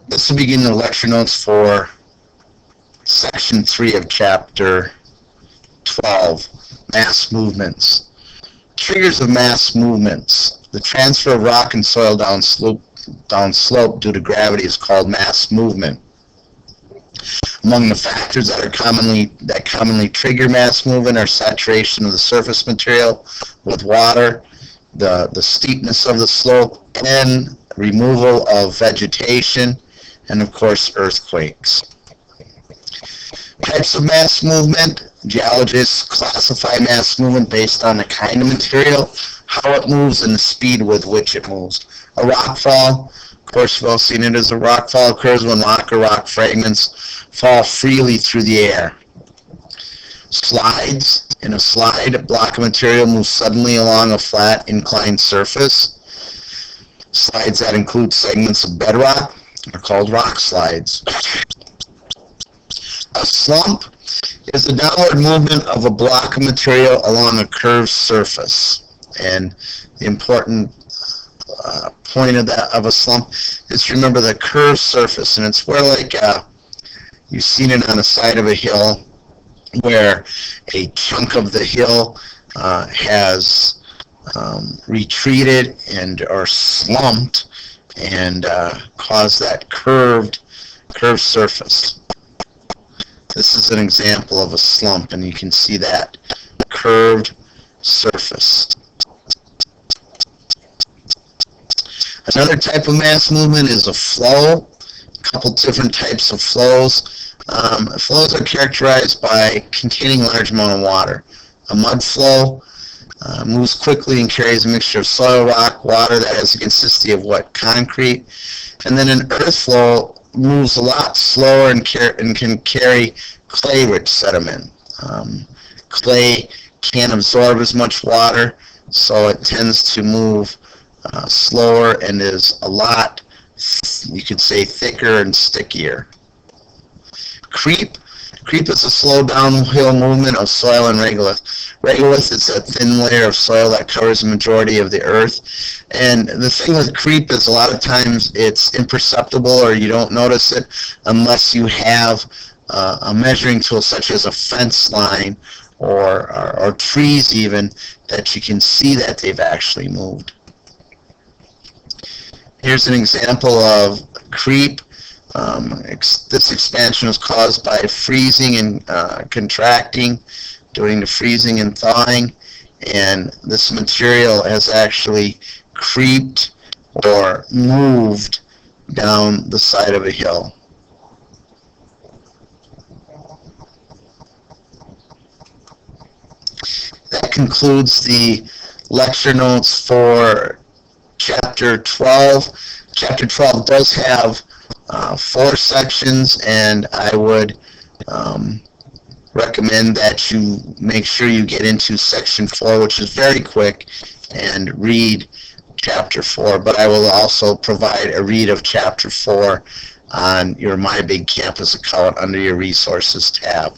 This will begin the lecture notes for section 3 of chapter 12, mass movements. Triggers of mass movements. The transfer of rock and soil down slope due to gravity is called mass movement. Among the factors that commonly trigger mass movement are saturation of the surface material with water, the steepness of the slope, and removal of vegetation, and of course earthquakes. Types of mass movement. Geologists classify mass movement based on the kind of material, how it moves, and the speed with which it moves. A rockfall, of course you've all seen it as a rockfall, occurs when rock or rock fragments fall freely through the air. Slides. In a slide, a block of material moves suddenly along a flat, inclined surface. Slides that include segments of bedrock are called rock slides. A slump is the downward movement of a block of material along a curved surface. And the important point of a slump is to remember the curved surface, and it's where you've seen it on the side of a hill where a chunk of the hill has retreated or slumped and caused that curved surface. This is an example of a slump, and you can see that curved surface. Another type of mass movement is a flow. A couple different types of flows. Flows are characterized by containing a large amount of water. A mud flow moves quickly and carries a mixture of soil, rock, water that has a consistency of wet concrete. And then an earth flow moves a lot slower and can carry clay-rich sediment. Clay can't absorb as much water, so it tends to move slower and is a lot, you could say, thicker and stickier. Creep is a slow downhill movement of soil and regolith. Regolith is a thin layer of soil that covers the majority of the earth. And the thing with creep is a lot of times it's imperceptible, or you don't notice it unless you have a measuring tool such as a fence line or trees even, that you can see that they've actually moved. Here's an example of creep. This expansion was caused by freezing and contracting during the freezing and thawing, and this material has actually creeped or moved down the side of a hill. That concludes the lecture notes for Chapter 12. Chapter 12 does have 4 sections, and I would recommend that you make sure you get into Section 4, which is very quick, and read Chapter 4. But I will also provide a read of Chapter 4 on your My Big Campus account under your Resources tab.